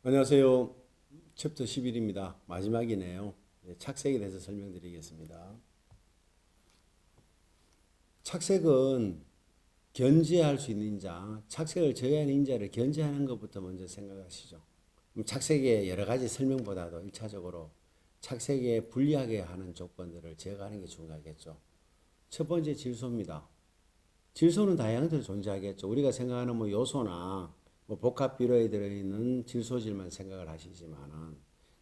안녕하세요. 챕터 11입니다. 마지막이네요. 착색에 대해서 설명드리겠습니다. 착색은 견제할 수 있는 인자, 착색을 저해하는 인자를 견제하는 것부터 먼저 생각하시죠. 착색의 여러 가지 설명보다도 1차적으로 착색에 불리하게 하는 조건들을 제거하는 게 중요하겠죠. 첫 번째 질소입니다. 질소는 다양한 데로 존재하겠죠. 우리가 생각하는 요소나 복합 비료에 들어있는 질소질만 생각을 하시지만은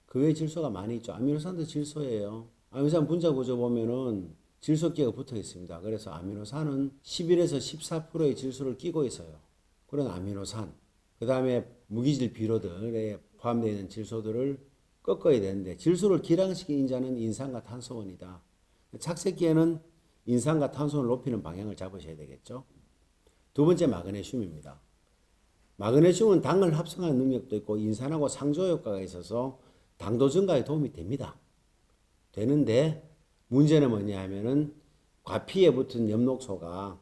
그 외에 질소가 많이 있죠. 아미노산도 질소예요. 아미노산 분자 구조 보면은 질소끼가 붙어 있습니다. 그래서 아미노산은 11에서 14%의 질소를 끼고 있어요. 그런 아미노산. 그 다음에 무기질 비료들에 포함되어 있는 질소들을 꺾어야 되는데 질소를 기량시킨 인자는 인산과 탄소원이다. 착색기에는 인산과 탄소를 높이는 방향을 잡으셔야 되겠죠. 두 번째 마그네슘입니다. 마그네슘은 당을 합성하는 능력도 있고 인산하고 상조 효과가 있어서 당도 증가에 도움이 됩니다. 되는데 문제는 뭐냐 하면은 과피에 붙은 엽록소가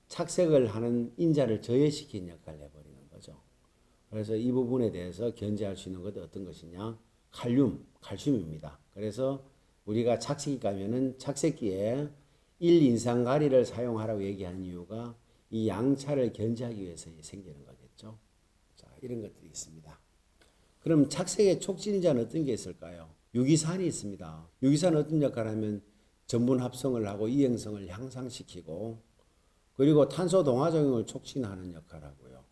착색을 하는 인자를 저해시키는 역할을 해버리는 거죠. 그래서 이 부분에 대해서 견제할 수 있는 것은 어떤 것이냐? 칼슘입니다. 그래서 우리가 착색이 가면은 착색기에 1인산가리를 사용하라고 얘기하는 이유가 이 양차를 견제하기 위해서 생기는 거겠죠. 자, 이런 것들이 있습니다. 그럼 착색의 촉진자는 어떤 게 있을까요? 유기산이 있습니다. 유기산은 어떤 역할을 하면 전분 합성을 하고 이행성을 향상시키고 그리고 탄소 동화작용을 촉진하는 역할을 하고요.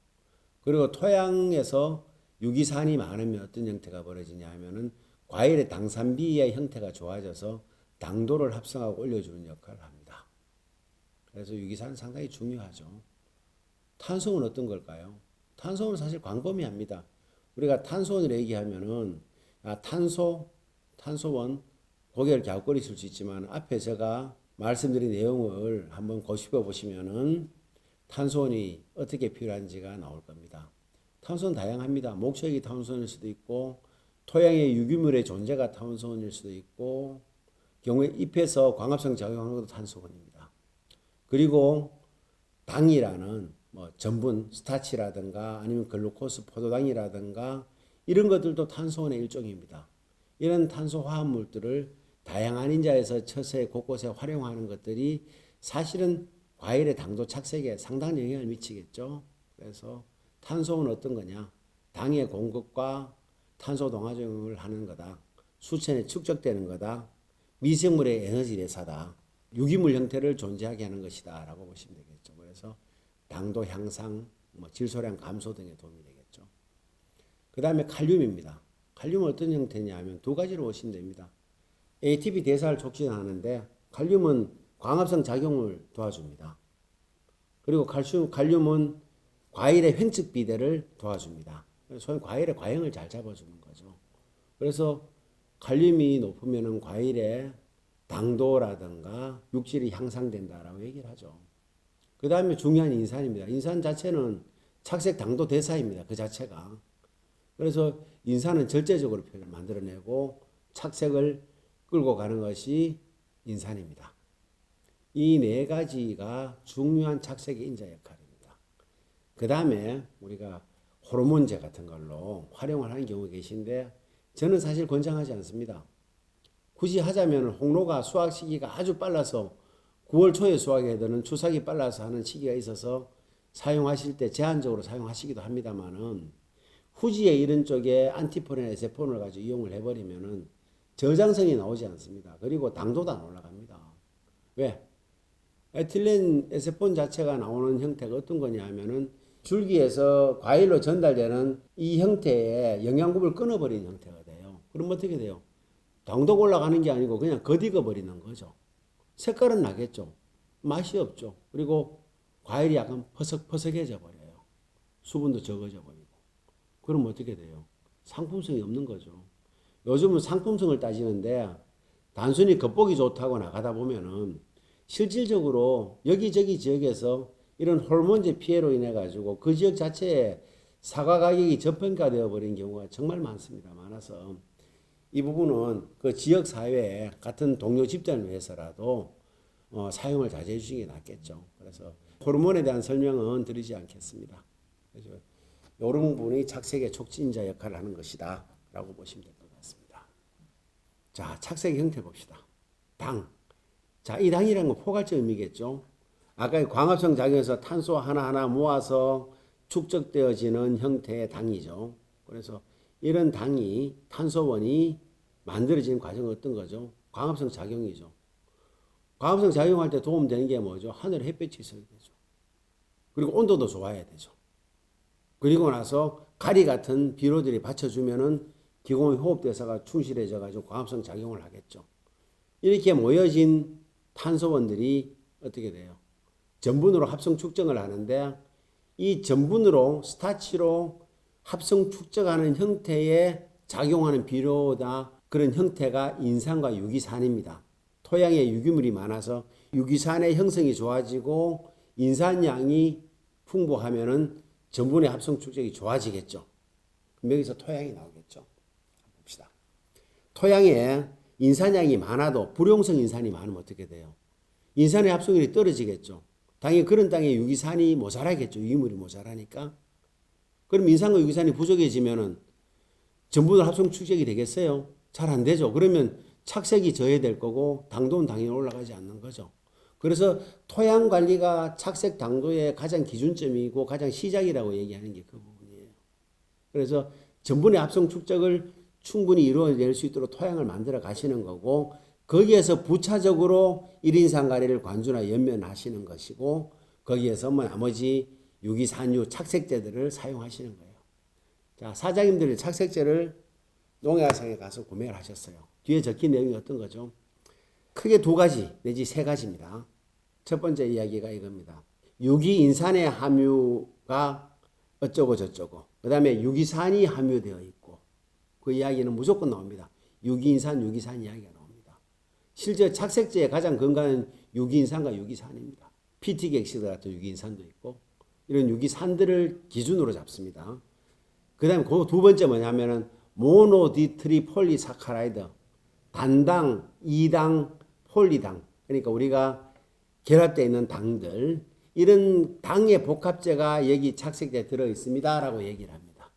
그리고 토양에서 유기산이 많으면 어떤 형태가 벌어지냐 하면은 과일의 당산비의 형태가 좋아져서 당도를 합성하고 올려주는 역할을 합니다. 그래서 유기산은 상당히 중요하죠. 탄소는 어떤 걸까요? 탄소는 사실 광범위합니다. 우리가 탄소원을 얘기하면은 탄소원 고개를 갸웃거리실 수 있지만 앞에 제가 말씀드린 내용을 한번 고집해 보시면은 탄소원이 어떻게 필요한지가 나올 겁니다. 탄소는 다양합니다. 목적이 탄소원일 수도 있고 토양의 유기물의 존재가 탄소원일 수도 있고 경우에 잎에서 광합성 작용하는 것도 탄소원입니다. 그리고 당이라는 전분, 스타치라든가 아니면 글루코스, 포도당이라든가 이런 것들도 탄소원의 일종입니다. 이런 탄소 화합물들을 다양한 인자에서 처세 곳곳에 활용하는 것들이 사실은 과일의 당도 착색에 상당한 영향을 미치겠죠. 그래서 탄소는 어떤 거냐? 당의 공급과 탄소 동화작용을 하는 거다. 수천에 축적되는 거다. 미생물의 에너지 대사다. 유기물 형태를 존재하게 하는 것이다 라고 보시면 되겠죠. 그래서 당도 향상, 질소량 감소 등에 도움이 되겠죠. 그 다음에 칼륨입니다. 칼륨은 어떤 형태냐 하면 두 가지로 보시면 됩니다. ATP 대사를 촉진하는데 칼륨은 광합성 작용을 도와줍니다. 그리고 칼륨은 과일의 횡측 비대를 도와줍니다. 소위 과일의 과형을 잘 잡아주는 거죠. 그래서 칼륨이 높으면 과일의 당도라든가 육질이 향상된다라고 얘기를 하죠. 그 다음에 중요한 인산입니다. 인산 자체는 착색 당도 대사입니다. 그 자체가. 그래서 인산은 절제적으로 만들어내고 착색을 끌고 가는 것이 인산입니다. 이 네 가지가 중요한 착색의 인자 역할입니다. 그 다음에 우리가 호르몬제 같은 걸로 활용을 하는 경우가 계신데 저는 사실 권장하지 않습니다. 굳이 하자면 홍로가 수확 시기가 아주 빨라서 9월 초에 수확해야 되는 추석이 빨라서 하는 시기가 있어서 사용하실 때 제한적으로 사용하시기도 합니다만은 후지에 이런 쪽에 안티폰이나 에세폰을 가지고 이용을 해버리면은 저장성이 나오지 않습니다. 그리고 당도도 안 올라갑니다. 왜? 에틸렌 에세폰 자체가 나오는 형태가 어떤 거냐 하면은 줄기에서 과일로 전달되는 이 형태의 영양분을 끊어버리는 형태가 돼요. 그럼 어떻게 돼요? 당도가 올라가는 게 아니고 그냥 겉익어 버리는 거죠. 색깔은 나겠죠. 맛이 없죠. 그리고 과일이 약간 퍼석퍼석해져 버려요. 수분도 적어져 버리고. 그럼 어떻게 돼요? 상품성이 없는 거죠. 요즘은 상품성을 따지는데 단순히 겉보기 좋다고 나가다 보면은 실질적으로 여기저기 지역에서 이런 호르몬제 피해로 인해 가지고 그 지역 자체에 사과 가격이 저평가되어 버린 경우가 정말 많습니다. 많아서 이 부분은 그 지역 사회에 같은 동료 집단을 위해서라도 사용을 자제해 주시는 게 낫겠죠. 그래서 호르몬에 대한 설명은 드리지 않겠습니다. 그래서 이런 부분이 착색의 촉진자 역할을 하는 것이다 라고 보시면 될 것 같습니다. 자, 착색의 형태 봅시다. 당. 자, 이 당이라는 건 포괄적 의미겠죠. 아까 광합성 작용에서 탄소 하나하나 모아서 축적되어지는 형태의 당이죠. 그래서 이런 당이 탄소원이 만들어지는 과정은 어떤 거죠? 광합성 작용이죠. 광합성 작용할 때 도움되는 게 뭐죠? 하늘에 햇볕이 있어야 되죠. 그리고 온도도 좋아야 되죠. 그리고 나서 가리 같은 비료들이 받쳐주면은 기공의 호흡대사가 충실해져 가지고 광합성 작용을 하겠죠. 이렇게 모여진 탄소원들이 어떻게 돼요? 전분으로 합성 축적을 하는데 이 전분으로 스타치로 합성 축적하는 형태의 작용하는 비료다. 그런 형태가 인산과 유기산입니다. 토양에 유기물이 많아서 유기산의 형성이 좋아지고 인산량이 풍부하면은 전분의 합성 축적이 좋아지겠죠. 그럼 여기서 토양이 나오겠죠. 봅시다. 토양에 인산량이 많아도 불용성 인산이 많으면 어떻게 돼요? 인산의 합성률이 떨어지겠죠. 당연히 그런 땅에 유기산이 모자라겠죠. 유기물이 모자라니까. 그럼 인산과 유기산이 부족해지면은 전분의 합성 축적이 되겠어요? 잘 안 되죠. 그러면 착색이 저해될 거고 당도는 당연히 올라가지 않는 거죠. 그래서 토양 관리가 착색 당도의 가장 기준점이고 가장 시작이라고 얘기하는 게 그 부분이에요. 그래서 전분의 합성 축적을 충분히 이루어낼 수 있도록 토양을 만들어 가시는 거고 거기에서 부차적으로 1인산 가리를 관주나 연면하시는 것이고 거기에서 뭐 나머지 유기산유 착색제들을 사용하시는 거예요. 자, 사장님들이 착색제를 농약상에 가서 구매를 하셨어요. 뒤에 적힌 내용이 어떤 거죠? 크게 두 가지 내지 세 가지입니다. 첫 번째 이야기가 이겁니다. 유기인산의 함유가 어쩌고 저쩌고 그 다음에 유기산이 함유되어 있고 그 이야기는 무조건 나옵니다. 유기인산, 유기산 이야기가 나옵니다. 실제 착색제의 가장 건강한 유기인산과 유기산입니다. 피티객시드 같은 유기인산도 있고 이런 유기산들을 기준으로 잡습니다. 그 다음에 그 두 번째 뭐냐면은 모노디트리폴리사카라이드 단당, 이당, 폴리당 그러니까 우리가 결합되어 있는 당들 이런 당의 복합제가 여기 착색제에 들어있습니다 라고 얘기를 합니다.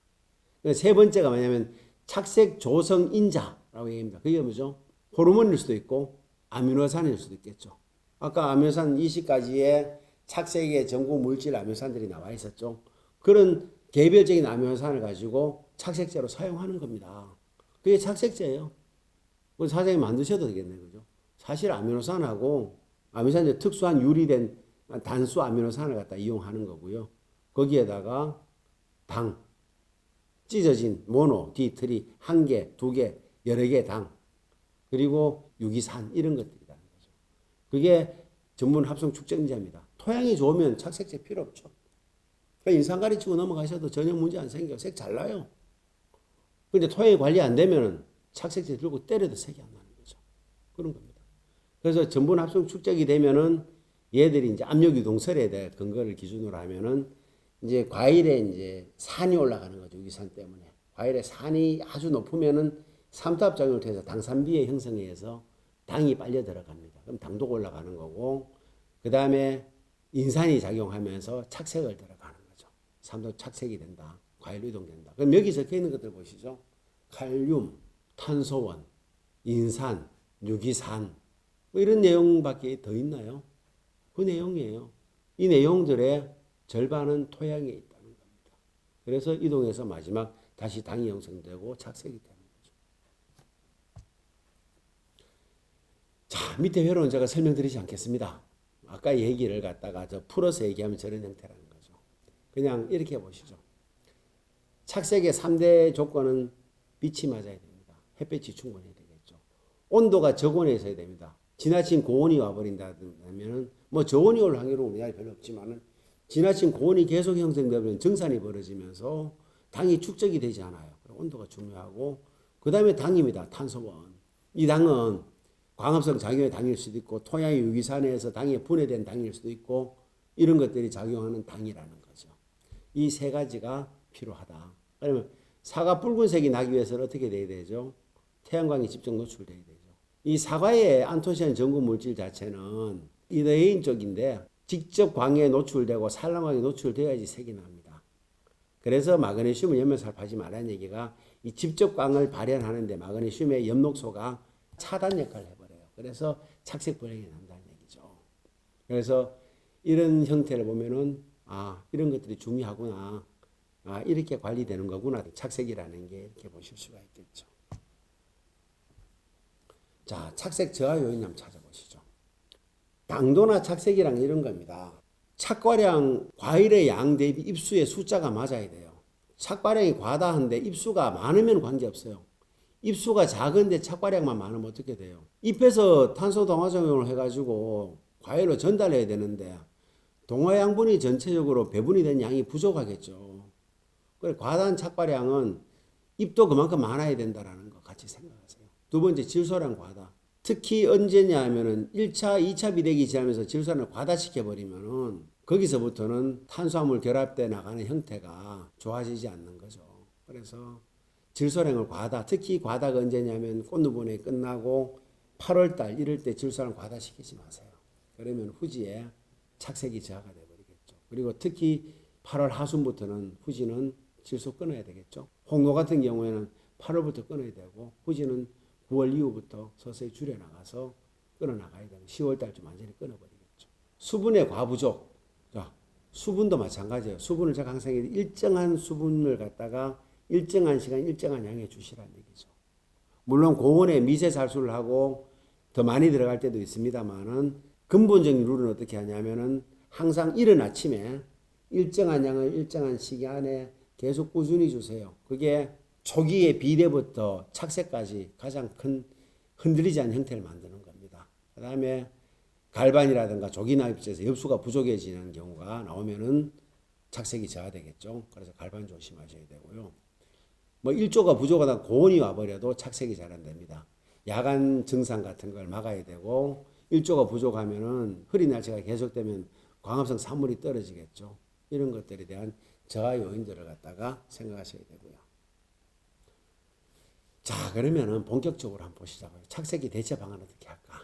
세 번째가 뭐냐면 착색 조성 인자라고 얘기합니다. 그게 뭐죠? 호르몬일 수도 있고 아미노산일 수도 있겠죠. 아까 아미노산 20가지의 착색의 전구 물질 아미노산들이 나와 있었죠. 그런 개별적인 아미노산을 가지고 착색제로 사용하는 겁니다. 그게 착색제예요. 사장님 만드셔도 되겠네요. 그죠? 사실 아미노산하고 아미노산은 특수한 유리된 단수 아미노산을 갖다 이용하는 거고요. 거기에다가 당, 찢어진 모노, 디트리, 한 개, 두 개, 여러 개 당, 그리고 유기산 이런 것들이라는 거죠. 그게 전분 합성 축적제입니다. 토양이 좋으면 착색제 필요 없죠. 그러니까 인산가리 치고 넘어가셔도 전혀 문제 안 생겨요. 색 잘 나요. 근데 토양이 관리 안 되면은 착색제 들고 때려도 색이 안 나는 거죠. 그런 겁니다. 그래서 전분 합성 축적이 되면은 얘들이 이제 압력 유동설에 대해 근거를 기준으로 하면은 이제 과일에 이제 산이 올라가는 거죠. 유기산 때문에. 과일에 산이 아주 높으면은 삼투압 작용을 통해서 당산비의 형성에 의해서 당이 빨려 들어갑니다. 그럼 당도가 올라가는 거고 그 다음에 인산이 작용하면서 착색을 들어가는 거죠. 삼투압 착색이 된다. 과일 유동된다. 그럼 여기 적혀 있는 것들 보시죠. 칼륨, 탄소원, 인산, 유기산 뭐 이런 내용밖에 더 있나요? 그 내용이에요. 이 내용들의 절반은 토양에 있다는 겁니다. 그래서 이동해서 마지막 다시 당이 형성되고 착색이 되는 거죠. 자, 밑에 회로는 제가 설명드리지 않겠습니다. 아까 얘기를 갖다가 풀어서 얘기하면 저런 형태라는 거죠. 그냥 이렇게 보시죠. 착색의 3대 조건은 빛이 맞아야 됩니다. 햇볕이 충분해야 되겠죠. 온도가 저온에 있어야 됩니다. 지나친 고온이 와버린다면 뭐 저온이 올 확률은 우리나라에 별로 없지만은 지나친 고온이 계속 형성되면 정산이 벌어지면서 당이 축적이 되지 않아요. 온도가 중요하고 그 다음에 당입니다. 탄소원. 이 당은 광합성 작용의 당일 수도 있고 토양의 유기산에서 당이 분해된 당일 수도 있고 이런 것들이 작용하는 당이라는 거죠. 이 세 가지가 필요하다. 그러면 사과 붉은색이 나기 위해서는 어떻게 돼야 되죠? 태양광이 직접 노출돼야 되죠. 이 사과의 안토시아닌 전구 물질 자체는 이더에인 쪽인데 직접 광해에 노출되고 산란광에 노출되어야지 색이 납니다. 그래서 마그네슘을 연면살포하지 말라는 얘기가 이 집적광을 발현하는데 마그네슘의 엽록소가 차단 역할을 해버려요. 그래서 착색 불량이 난다는 얘기죠. 그래서 이런 형태를 보면은 이런 것들이 중요하구나. 이렇게 관리되는 거구나. 착색이라는 게 이렇게 보실 수가 있겠죠. 자, 착색 저하 요인 한번 찾아보시죠. 당도나 착색이랑 이런 겁니다. 착과량 과일의 양 대비 입수의 숫자가 맞아야 돼요. 착과량이 과다한데 입수가 많으면 관계없어요. 입수가 작은데 착과량만 많으면 어떻게 돼요? 잎에서 탄소 동화 작용을 해가지고 과일로 전달해야 되는데 동화 양분이 전체적으로 배분이 된 양이 부족하겠죠. 그래 과다한 착과량은 잎도 그만큼 많아야 된다라는 거 같이 생각하세요. 두 번째 질소량 과다. 특히 언제냐 하면은 1차, 2차 비대기 지나면서 질소량을 과다시켜버리면은 거기서부터는 탄수화물 결합돼 나가는 형태가 좋아지지 않는 거죠. 그래서 질소량을 과다, 특히 과다가 언제냐면 꽃누분에 끝나고 8월달 이럴 때 질소량 과다시키지 마세요. 그러면 후지에 착색이 저하가 되어버리겠죠. 그리고 특히 8월 하순부터는 후지는 질소 끊어야 되겠죠. 홍로 같은 경우에는 8월부터 끊어야 되고 후지는 9월 이후부터 서서히 줄여나가서 끊어나가야 되고 10월달쯤 완전히 끊어버리겠죠. 수분의 과부족. 자, 수분도 마찬가지예요. 수분을 제가 항상 일정한 수분을 갖다가 일정한 시간 일정한 양에 주시라는 얘기죠. 물론 고온에 미세살수를 하고 더 많이 들어갈 때도 있습니다만은 근본적인 룰은 어떻게 하냐면은 항상 이른 아침에 일정한 양을 일정한 시간에 계속 꾸준히 주세요. 그게 초기의 비대부터 착색까지 가장 큰 흔들리지 않는 형태를 만드는 겁니다. 그 다음에 갈반이라든가 조기나 입자에서 엽수가 부족해지는 경우가 나오면은 착색이 저하되겠죠. 그래서 갈반 조심하셔야 되고요. 뭐 일조가 부족하다 고온이 와버려도 착색이 잘 안 됩니다. 야간 증상 같은 걸 막아야 되고 일조가 부족하면은 흐린 날씨가 계속되면 광합성 산물이 떨어지겠죠. 이런 것들에 대한 저하 요인들을 갖다가 생각하셔야 되고요. 자, 그러면은 본격적으로 한번 보시자고요. 착색이 대체 방안 어떻게 할까?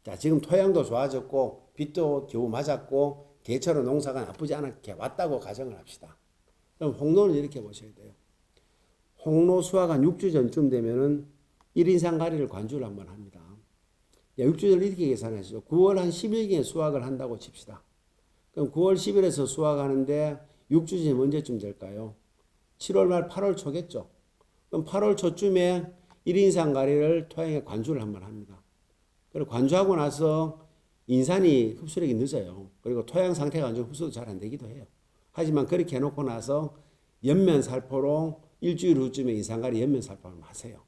자, 지금 토양도 좋아졌고 빛도 겨우 맞았고 개처럼 농사가 나쁘지 않게 왔다고 가정을 합시다. 그럼 홍로는 이렇게 보셔야 돼요. 홍로 수확 한 6주 전쯤 되면은 1인상 가리를 관주를 한번 합니다. 6주 전을 이렇게 계산하시죠. 9월 한 10일경에 수확을 한다고 칩시다. 그럼 9월 10일에서 수확하는데 6주 전이 언제쯤 될까요? 7월 말 8월 초겠죠. 그럼 8월 초쯤에 1인상 가리를 토양에 관주를 한번 합니다. 그리고 관주하고 나서 인산이 흡수력이 늦어요. 그리고 토양 상태가 안 좋으면 흡수도 잘 안 되기도 해요. 하지만 그렇게 해놓고 나서 연면살포로 일주일 후쯤에 인산가리 연면살포를 하세요.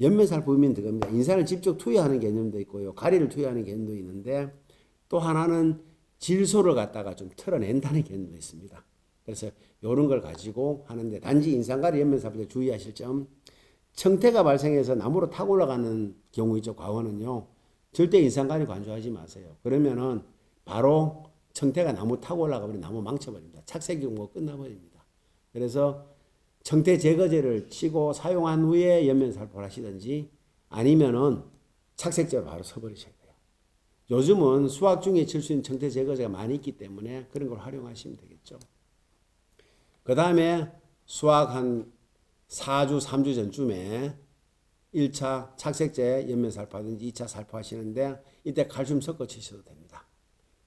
연면살포면 그겁니다. 인산을 직접 투여하는 개념도 있고요. 가리를 투여하는 개념도 있는데 또 하나는 질소를 갖다가 좀 털어낸다는 개념도 있습니다. 그래서 이런 걸 가지고 하는데 단지 인산가리 연면살포 주의하실 점 청태가 발생해서 나무로 타고 올라가는 경우 있죠. 과원은요. 절대 인산가리 관주하지 마세요. 그러면은 바로 청태가 나무 타고 올라가 버리면 나무 망쳐버립니다. 착색 경우가 끝나버립니다. 그래서 청태 제거제를 치고 사용한 후에 연면살포를 하시든지 아니면은 착색제로 바로 써버리셔야 돼요. 요즘은 수확 중에 칠 수 있는 청태 제거제가 많이 있기 때문에 그런 걸 활용하시면 되겠죠. 그 다음에 수확 한 4주, 3주 전쯤에 1차 착색제 연면살포하든지 2차 살포하시는데 이때 칼슘 섞어 치셔도 됩니다.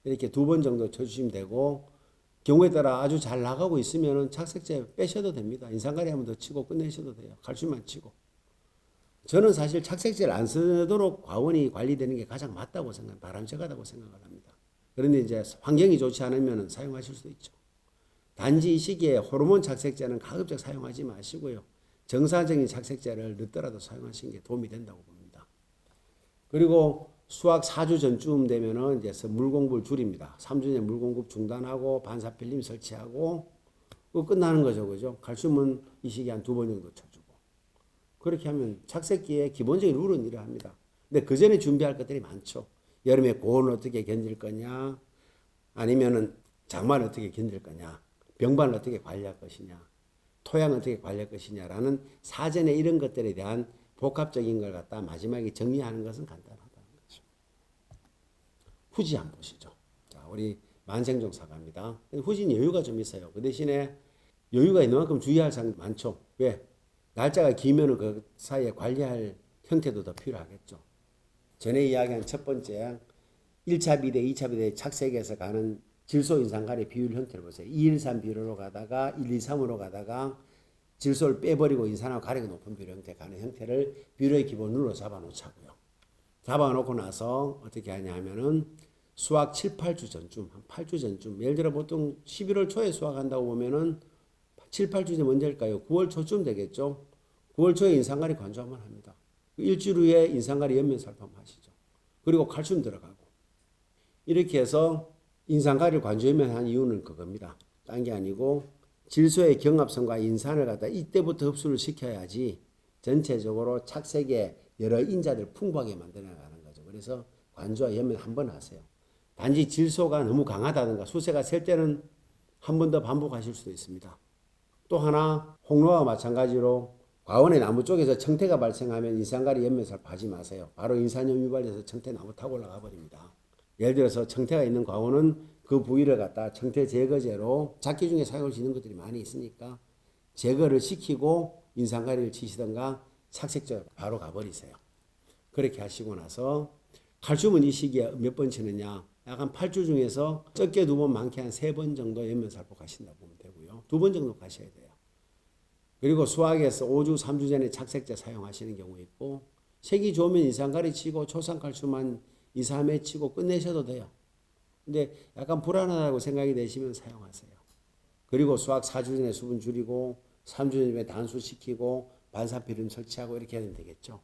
이렇게 2번 정도 쳐주시면 되고 경우에 따라 아주 잘 나가고 있으면 착색제 빼셔도 됩니다. 인산가리 한 번 더 치고 끝내셔도 돼요. 칼슘만 치고. 저는 사실 착색제를 안 쓰도록 과원이 관리되는 게 가장 맞다고 바람직하다고 생각을 합니다. 그런데 이제 환경이 좋지 않으면 사용하실 수도 있죠. 단지 이 시기에 호르몬 착색제는 가급적 사용하지 마시고요. 정상적인 착색제를 늦더라도 사용하시는 게 도움이 된다고 봅니다. 그리고 수확 4주 전쯤 되면은 이제 물 공급을 줄입니다. 3주 전에 물 공급 중단하고 반사 필름 설치하고 끝나는 거죠. 그죠? 칼슘은 이 시기에 한 2번 정도 쳐주고. 그렇게 하면 착색기의 기본적인 룰은 이러합니다. 근데 그 전에 준비할 것들이 많죠. 여름에 고온을 어떻게 견딜 거냐, 아니면은 장마를 어떻게 견딜 거냐, 병반을 어떻게 관리할 것이냐, 토양을 어떻게 관리할 것이냐라는 사전에 이런 것들에 대한 복합적인 걸 갖다 마지막에 정리하는 것은 간단하다는 거죠. 후지 한번 보시죠. 자, 우리 만생종 사과입니다. 후지는 여유가 좀 있어요. 그 대신에 여유가 있는 만큼 주의할 사항 많죠. 왜? 날짜가 길면은 그 사이에 관리할 형태도 더 필요하겠죠. 전에 이야기한 첫 번째 1차 비대, 2차 비대 착색에서 가는 질소 인산가리 비율 형태를 보세요. 213 비율로 가다가 123으로 가다가 질소를 빼버리고 인산하고 가리가 높은 비율 형태 가는 형태를 비율의 기본으로 잡아놓자고요. 잡아놓고 나서 어떻게 하냐 하면은 수확 7, 8주 전쯤, 한 8주 전쯤, 예를 들어 보통 11월 초에 수확한다고 보면은 7, 8주 전 언제일까요? 9월 초쯤 되겠죠. 9월 초에 인산가리 관주 한번 합니다. 일주일 후에 인산가리 연면 살포 하시죠. 그리고 칼슘 들어가고. 이렇게 해서 인산가리를 관주 연면한 이유는 그겁니다. 딴 게 아니고 질소의 경합성과 인산을 갖다 이때부터 흡수를 시켜야지 전체적으로 착색에 여러 인자들 풍부하게 만들어나가는 거죠. 그래서 관주와 연면 한 번 하세요. 단지 질소가 너무 강하다든가 수세가 셀 때는 한 번 더 반복하실 수도 있습니다. 또 하나 홍로와 마찬가지로 과원의 나무 쪽에서 청태가 발생하면 인산가리 연면살포 하지 마세요. 바로 인산염 유발돼서 청태 나무 타고 올라가 버립니다. 예를 들어서 청태가 있는 과원은 그 부위를 갖다 청태 제거제로 작기 중에 사용할 수 있는 것들이 많이 있으니까 제거를 시키고 인산가리를 치시던가 착색제 바로 가버리세요. 그렇게 하시고 나서 칼슘은 이 시기에 몇 번 치느냐, 약 한 8주 중에서 적게 2번 많게 한 3번 정도 연면살포 가신다고 보면 되고요. 2번 정도 가셔야 돼요. 그리고 수확에서 5주, 3주 전에 착색제 사용하시는 경우 있고, 색이 좋으면 인산가리 치고 초산칼슘만 2, 3회 치고 끝내셔도 돼요. 근데 약간 불안하다고 생각이 되시면 사용하세요. 그리고 수확 4주 전에 수분 줄이고 3주 전에 단수시키고 반사필름 설치하고 이렇게 하면 되겠죠.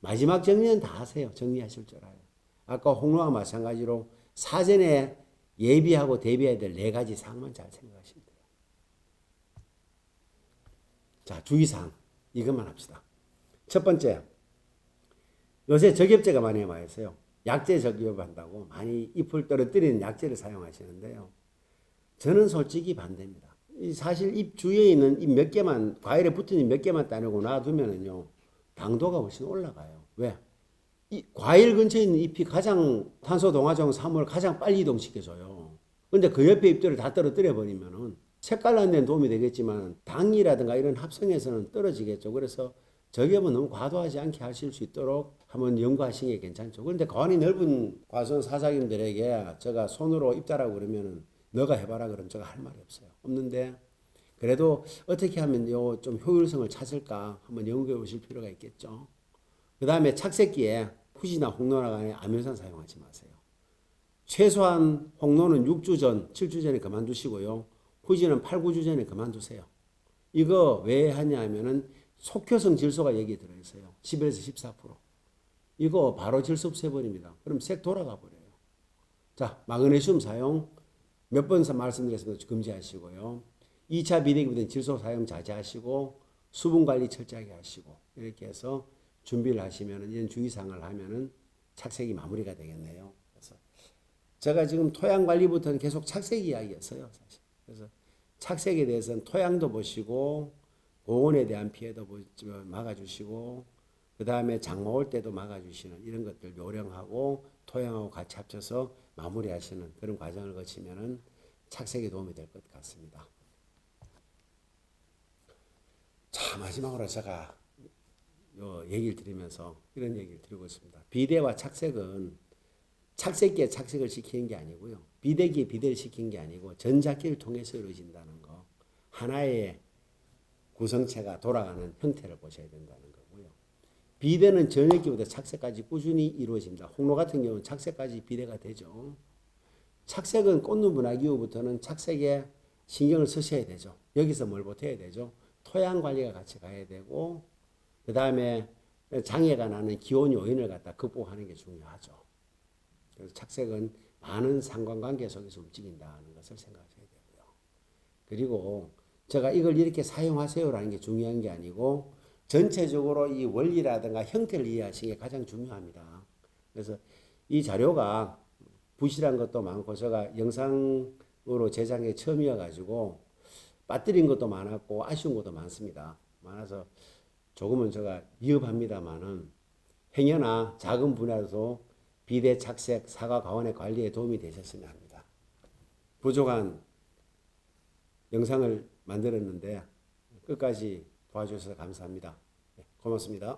마지막 정리는 다 하세요. 정리하실 줄 알아요. 아까 홍로와 마찬가지로 사전에 예비하고 대비해야 될 4가지 사항만 잘 생각하시면 돼요. 자, 주의사항 이것만 합시다. 첫 번째, 요새 적엽제가 많이 와 있어요. 약재 적엽한다고 많이 잎을 떨어뜨리는 약재를 사용하시는데요. 저는 솔직히 반대입니다. 사실 잎 주위에 있는 잎 몇 개만, 과일에 붙은 잎 몇 개만 따내고 놔두면은요, 당도가 훨씬 올라가요. 왜? 이 과일 근처에 있는 잎이 가장 탄소 동화종 산물을 가장 빨리 이동시켜줘요. 근데 그 옆에 잎들을 다 떨어뜨려 버리면은 색깔 나는 데는 도움이 되겠지만 당이라든가 이런 합성에서는 떨어지겠죠. 그래서 적엽은 너무 과도하지 않게 하실 수 있도록 한번 연구하시는 게 괜찮죠. 그런데 과원이 넓은 과수원 사장님들에게 제가 손으로 입자라고 그러면은 너가 해봐라 그러면 제가 할 말이 없어요. 없는데 그래도 어떻게 하면 요 좀 효율성을 찾을까 한번 연구해 보실 필요가 있겠죠. 그 다음에 착색기에 푸시나 홍로나 간에 아밀산 사용하지 마세요. 최소한 홍로는 6주 전, 7주 전에 그만두시고요. 후지는 8, 9주 전에 그만두세요. 이거 왜 하냐 하면은 속효성 질소가 여기에 들어있어요. 11에서 14%. 이거 바로 질소 없애버립니다. 그럼 색 돌아가 버려요. 자, 마그네슘 사용 몇 번 말씀드렸습니다. 금지하시고요. 2차 비대기부터는 질소 사용 자제하시고 수분 관리 철저하게 하시고 이렇게 해서 준비를 하시면은 이런 주의사항을 하면은 착색이 마무리가 되겠네요. 그래서 제가 지금 토양 관리부터는 계속 착색 이야기였어요, 사실. 그래서 착색에 대해서는 토양도 보시고 고온에 대한 피해도 막아주시고 그 다음에 장마 올 때도 막아주시는 이런 것들 요령하고 토양하고 같이 합쳐서 마무리하시는 그런 과정을 거치면은 착색에 도움이 될 것 같습니다. 자, 마지막으로 제가 요 얘기를 드리면서 이런 얘기를 드리고 있습니다. 비대와 착색은 착색기에 착색을 시키는 게 아니고요. 비대기에 비대를 시키는 게 아니고 전작기를 통해서 이루어진다는 거. 하나의 구성체가 돌아가는 형태를 보셔야 된다는 거고요. 비대는 전액기부터 착색까지 꾸준히 이루어집니다. 홍로 같은 경우는 착색까지 비대가 되죠. 착색은 꽂는 분화기 후부터는 착색에 신경을 쓰셔야 되죠. 여기서 뭘 못해야 되죠. 토양 관리가 같이 가야 되고 그 다음에 장애가 나는 기온 요인을 갖다 극복하는 게 중요하죠. 그래서 착색은 많은 상관관계 속에서 움직인다는 것을 생각하셔야 되고요. 그리고 제가 이걸 이렇게 사용하세요라는 게 중요한 게 아니고 전체적으로 이 원리라든가 형태를 이해하시는 게 가장 중요합니다. 그래서 이 자료가 부실한 것도 많고 제가 영상으로 제작에 처음이어가지고 빠뜨린 것도 많았고 아쉬운 것도 많습니다. 많아서 조금은 제가 위협합니다만은 행여나 작은 분야에서 비대 착색 사과 가원의 관리에 도움이 되셨으면 합니다. 부족한 영상을 만들었는데 끝까지 도와주셔서 감사합니다. 네, 고맙습니다.